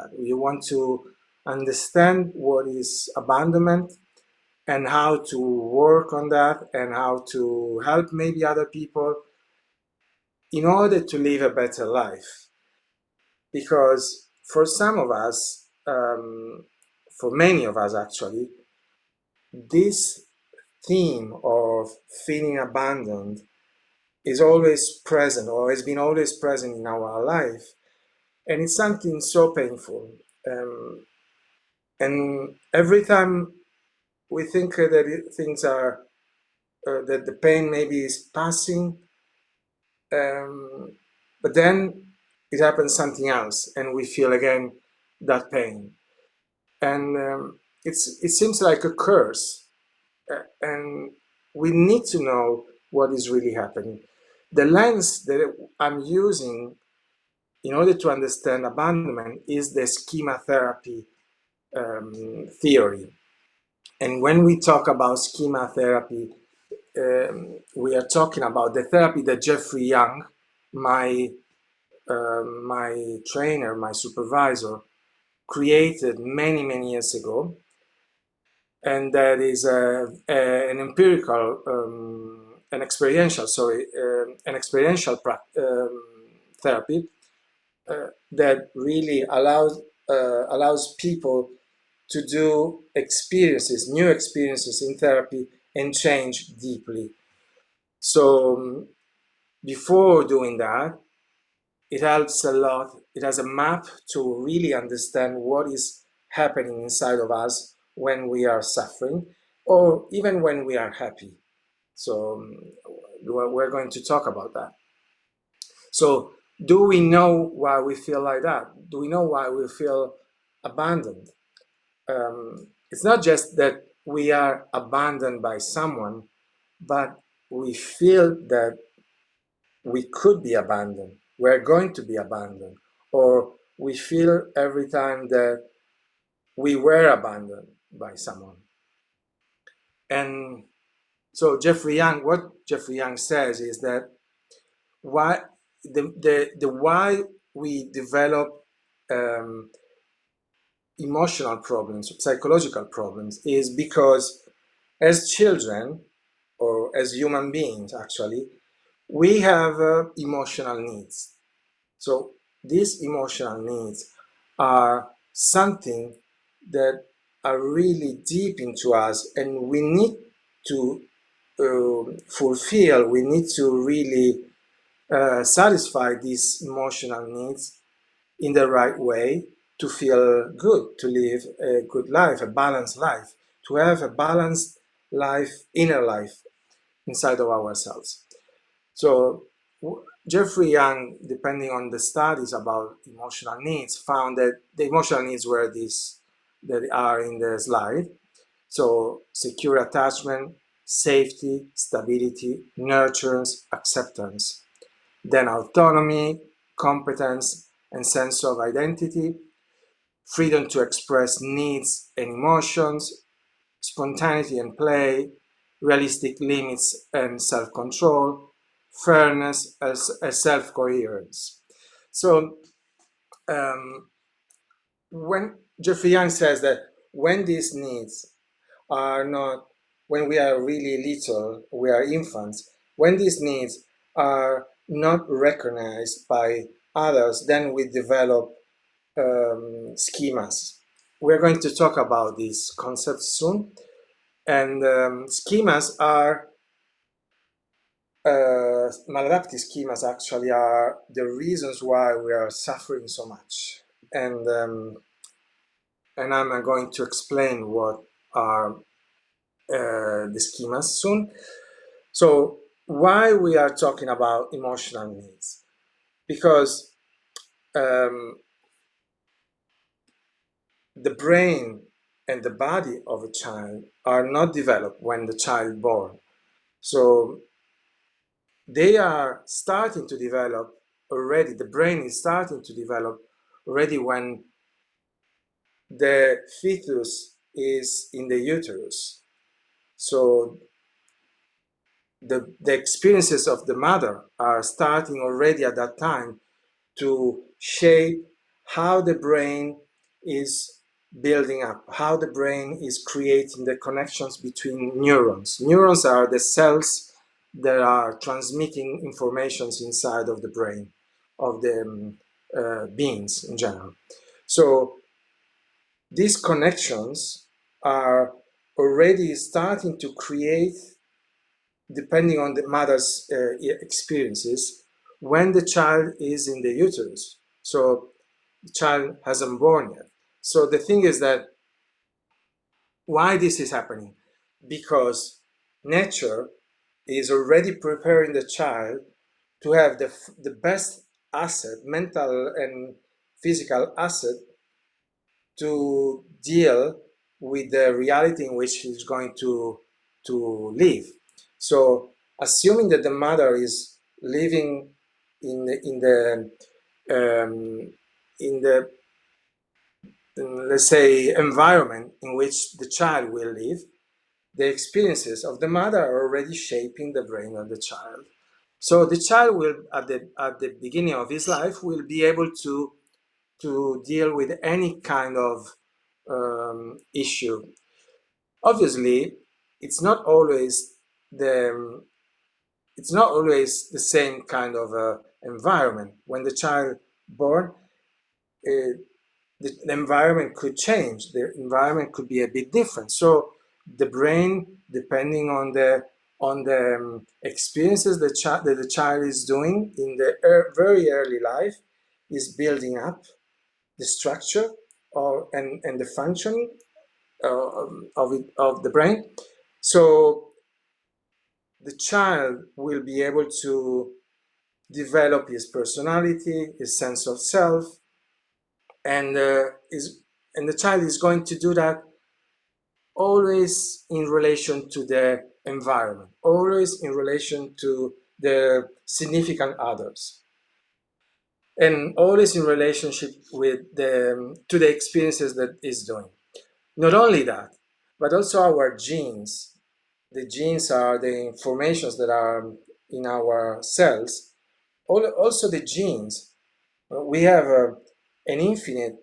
that. We want to understand what is abandonment and how to work on that and how to help maybe other people in order to live a better life. Because for some of us, for many of us actually, this theme of feeling abandoned is always present or has been always present in our life. And it's something so painful. And every time we think that things are, that the pain maybe is passing, but then it happens something else and we feel again that pain. And it seems like a curse. And we need to know what is really happening. The lens that I'm using in order to understand abandonment is the schema therapy theory. And when we talk about schema therapy, we are talking about the therapy that Jeffrey Young, my trainer, my supervisor, created many, many years ago. And that is an empirical, an experiential therapy that really allows people to do new experiences in therapy and change deeply. So before doing that, it helps a lot. It has a map to really understand what is happening inside of us when we are suffering or even when we are happy. So we're going to talk about that. So do we know why we feel like that? Do we know why we feel abandoned? It's not just that we are abandoned by someone, but we feel that we could be abandoned. We're going to be abandoned. Or we feel every time that we were abandoned by someone. And so what Jeffrey Young says is that why why we develop emotional problems, psychological problems, is because as children, or as human beings actually, we have emotional needs. So these emotional needs are something that are really deep into us, and we need to fulfill, we need to really satisfy these emotional needs in the right way to feel good, to live a good life, a balanced life, to have a balanced life, inner life inside of ourselves. So Jeffrey Young, depending on the studies about emotional needs, found that the emotional needs were these that are in the slide. So secure attachment, safety, stability, nurturance, acceptance. Then autonomy, competence, and sense of identity, freedom to express needs and emotions, spontaneity and play, realistic limits and self-control, fairness as self-coherence. So when Jeffrey Young says that when these needs are not, when we are really little, we are infants, when these needs are not recognized by others, then we develop schemas. We're going to talk about these concepts soon. And schemas are, maladaptive schemas actually are the reasons why we are suffering so much. And I'm going to explain what are the schemas soon. So why we are talking about emotional needs? Because the brain and the body of a child are not developed when the child is born. So they are starting to develop already, the brain is starting to develop already when the fetus is in the uterus. So the experiences of the mother are starting already at that time to shape how the brain is building up, how the brain is creating the connections between neurons. Neurons are the cells that are transmitting informations inside of the brain of the beings in general. So these connections are already starting to create, depending on the mother's experiences, when the child is in the uterus. So the child hasn't born yet. So the thing is that why this is happening? Because nature is already preparing the child to have the best asset, mental and physical asset, to deal with the reality in which he's going to live. So assuming that the mother is living in the um, in the let's say environment in which the child will live, the experiences of the mother are already shaping the brain of the child. So the child will, at the beginning of his life, will be able to deal with any kind of issue. Obviously, it's not always the same kind of environment. When the child born, the environment could change. The environment could be a bit different. So the brain, depending on the experiences that the child is doing in the very early life, is building up the structure and the functioning of the brain. So the child will be able to develop his personality, his sense of self, and the child is going to do that always in relation to the environment, always in relation to the significant others, and always in relationship with to the experiences that is doing. Not only that, but also our genes. The genes are the informations that are in our cells. Also the genes. We have an infinite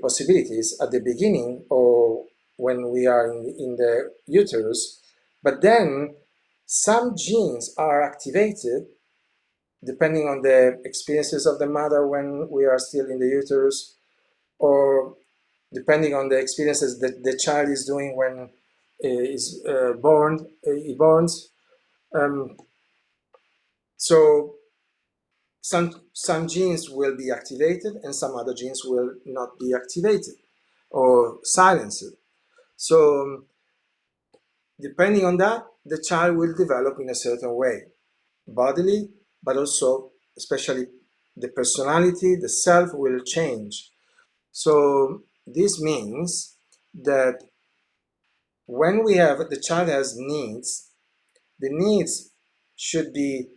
possibilities at the beginning or when we are in the uterus, but then some genes are activated depending on the experiences of the mother when we are still in the uterus, or depending on the experiences that the child is doing when is born. He borns. So some genes will be activated and some other genes will not be activated or silenced. So depending on that, the child will develop in a certain way, bodily, but also especially the personality, the self will change. So this means that when we have the child has needs, the needs should be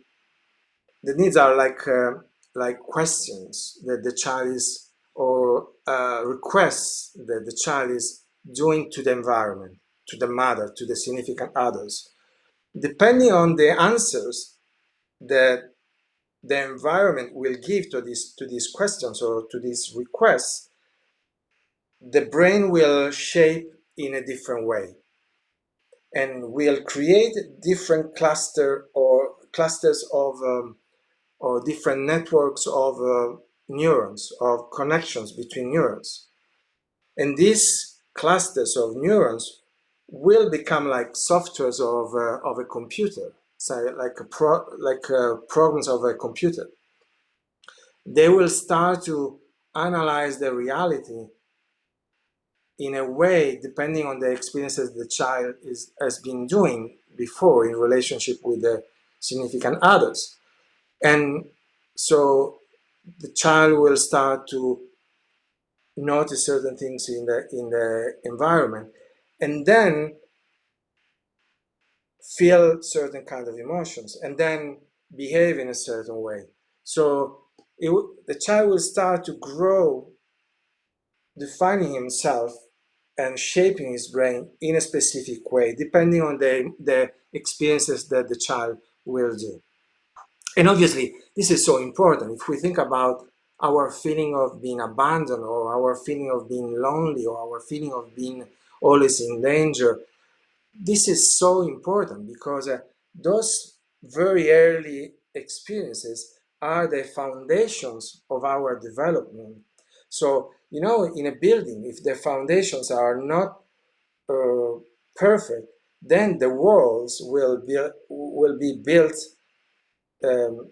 the needs are like questions that the child is or requests that the child is doing to the environment, to the mother, to the significant others. Depending on the answers that the environment will give to these questions or to these requests, the brain will shape in a different way and will create different clusters of or different networks of neurons, of connections between neurons. And these clusters of neurons will become like softwares of a computer, so like programs of a computer. They will start to analyze the reality in a way depending on the experiences the child has been doing before in relationship with the significant others. And so the child will start to notice certain things in the environment and then feel certain kind of emotions and then behave in a certain way. So the child will start to grow, defining himself and shaping his brain in a specific way, depending on the experiences that the child will do. And obviously, this is so important. If we think about our feeling of being abandoned, or our feeling of being lonely, or our feeling of being always in danger. This is so important because those very early experiences are the foundations of our development. So, in a building, if the foundations are not uh, perfect, then the walls will be built um,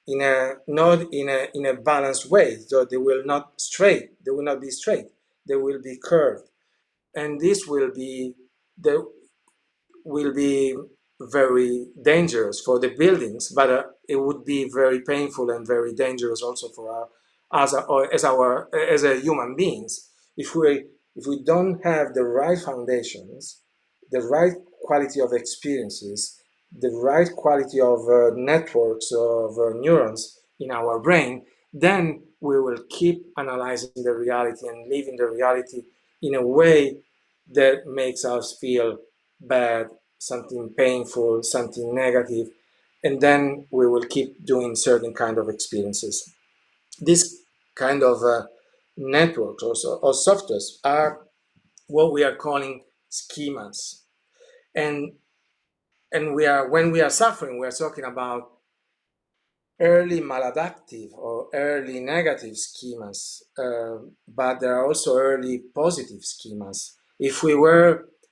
in a not in a balanced way. So they will not be straight. They will be curved, and this will be very dangerous for the buildings, but it would be very painful and very dangerous also for as a human beings. If we don't have the right foundations, the right quality of experiences, the right quality of networks of neurons in our brain, then we will keep analyzing the reality and living the reality in a way that makes us feel bad, something painful, something negative, and then we will keep doing certain kind of experiences. This kind of networks or softwares are what we are calling schemas, and when we are suffering, we are talking about early maladaptive or early negative schemas, but there are also early positive schemas.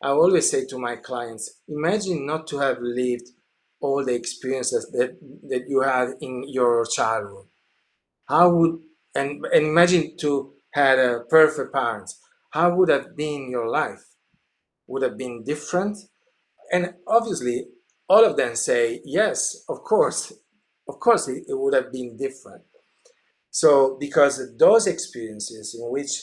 I always say to my clients, imagine not to have lived all the experiences that you had in your childhood. How would, and imagine to had a perfect parents. How would have been your life? Would have been different? And obviously, all of them say, yes, of course, it would have been different. So, because those experiences in which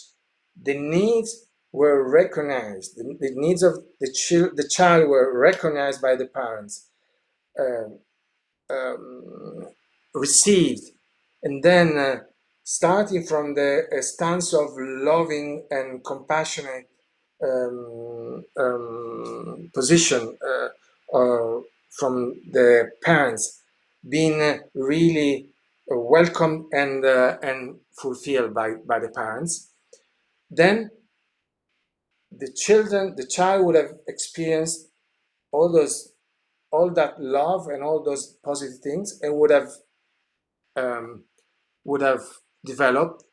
the needs were recognized, the needs of the child were recognized by the parents, um, um, received, and then starting from the stance of loving and compassionate position from the parents, being really welcomed and fulfilled by the parents, then the child would have experienced all that love and all those positive things, and um, would have developed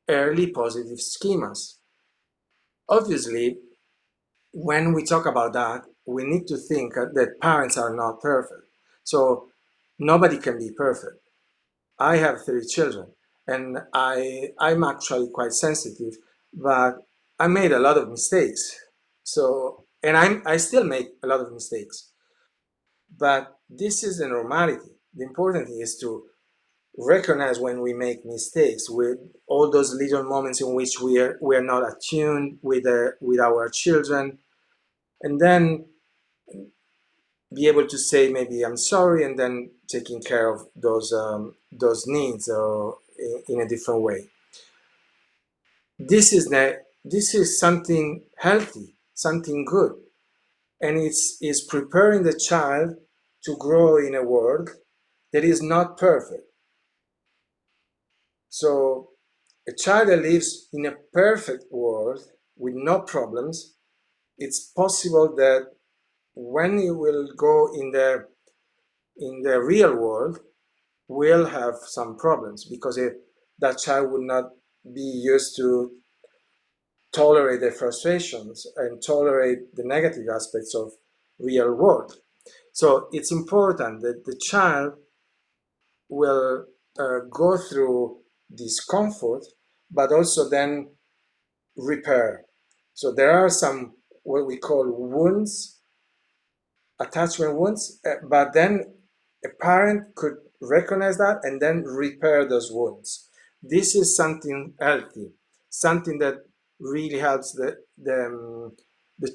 early positive schemas. Obviously, when we talk about that, we need to think that parents are not perfect. So nobody can be perfect. I have 3 children, and I'm actually quite sensitive, but I made a lot of mistakes. So, and I still make a lot of mistakes, but this is the normality. The important thing is to recognize when we make mistakes, with all those little moments in which we are not attuned with our children, and then be able to say maybe I'm sorry, and then taking care of those needs or in a different way. This is something healthy, something good, and it's preparing the child to grow in a world that is not perfect. So a child that lives in a perfect world with no problems, it's possible that when you will go in the real world, will have some problems, because that child will not be used to tolerate the frustrations and tolerate the negative aspects of real world. So it's important that the child will go through discomfort, but also then repair. So there are some what we call wounds, attachment wounds, but then a parent could recognize that and then repair those wounds. This is something healthy, something that really helps the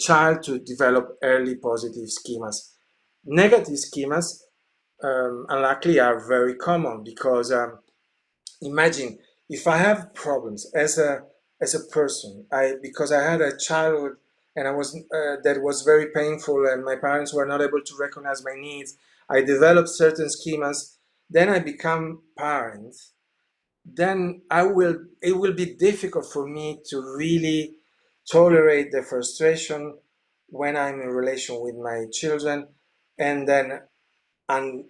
child to develop early positive schemas. Negative schemas, unluckily, are very common because imagine if I have problems as a person, I because I had a childhood and I was that was very painful, and my parents were not able to recognize my needs. I developed certain schemas. Then I become parent. then it will be difficult for me to really tolerate the frustration when I'm in relation with my children, and then and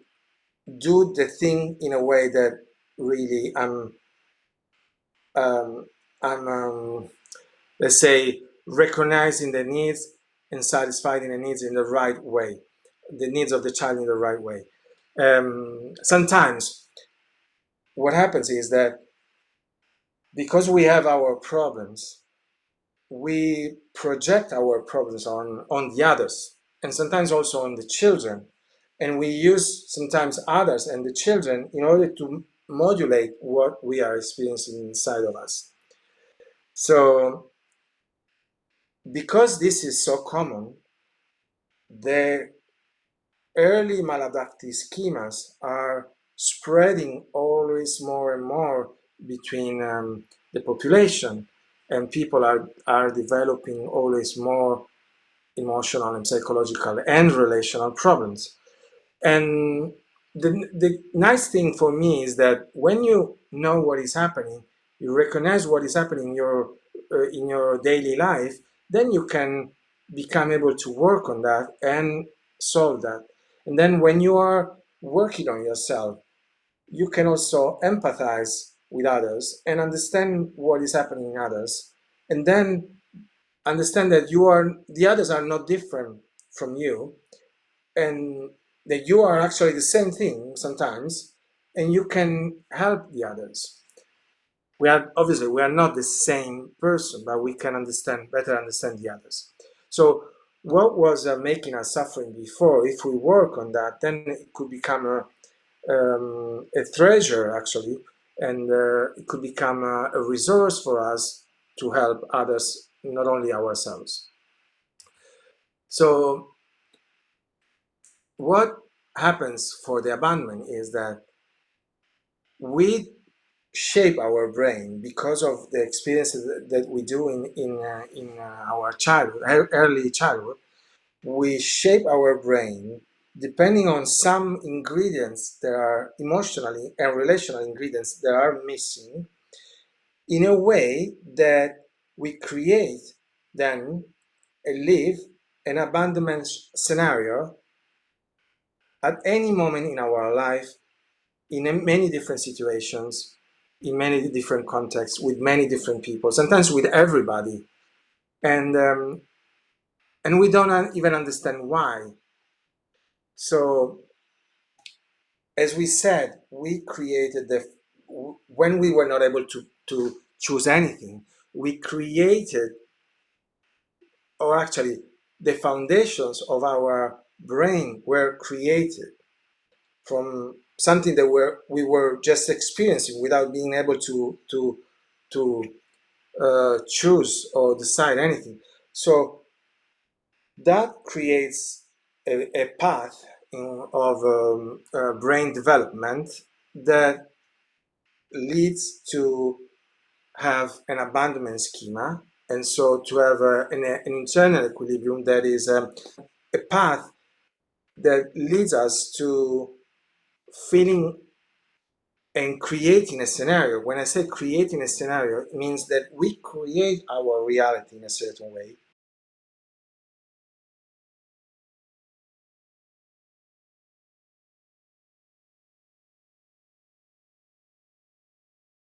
do the thing in a way that really um, I'm let's say recognizing the needs and satisfying the needs in the right way, the needs of the child in the right way. Sometimes what happens is that because we have our problems, we project our problems on the others, and sometimes also on the children, and we use sometimes others and the children in order to modulate what we are experiencing inside of us. So because this is so common, the early maladaptive schemas are spreading always more and more between the population, and people are developing always more emotional and psychological and relational problems. And the nice thing for me is that when you know what is happening, you recognize what is happening in your daily life, then you can become able to work on that and solve that. And then when you are working on yourself, you can also empathize with others and understand what is happening in others, and then understand that the others are not different from you, and that you are actually the same thing sometimes, and you can help the others. We are not the same person, but we can better understand the others. So what was making us suffering before, if we work on that, then it could become a treasure actually, and it could become a resource for us to help others, not only ourselves. So what happens for the abandonment is that we shape our brain because of the experiences that we do in our childhood, early childhood. We shape our brain depending on some ingredients that are emotionally and relational ingredients that are missing, in a way that we create then live an abandonment scenario at any moment in our life, in many different situations, in many different contexts, with many different people, sometimes with everybody, and we don't even understand why. So, as we said, we created when we were not able to choose anything, we created, or actually, the foundations of our brain were created from something that we were just experiencing without being able to choose or decide anything. So that creates a path of brain development that leads to have an abandonment schema, and so to have an internal equilibrium, that is a path that leads us to feeling and creating a scenario. When I say creating a scenario, it means that we create our reality in a certain way,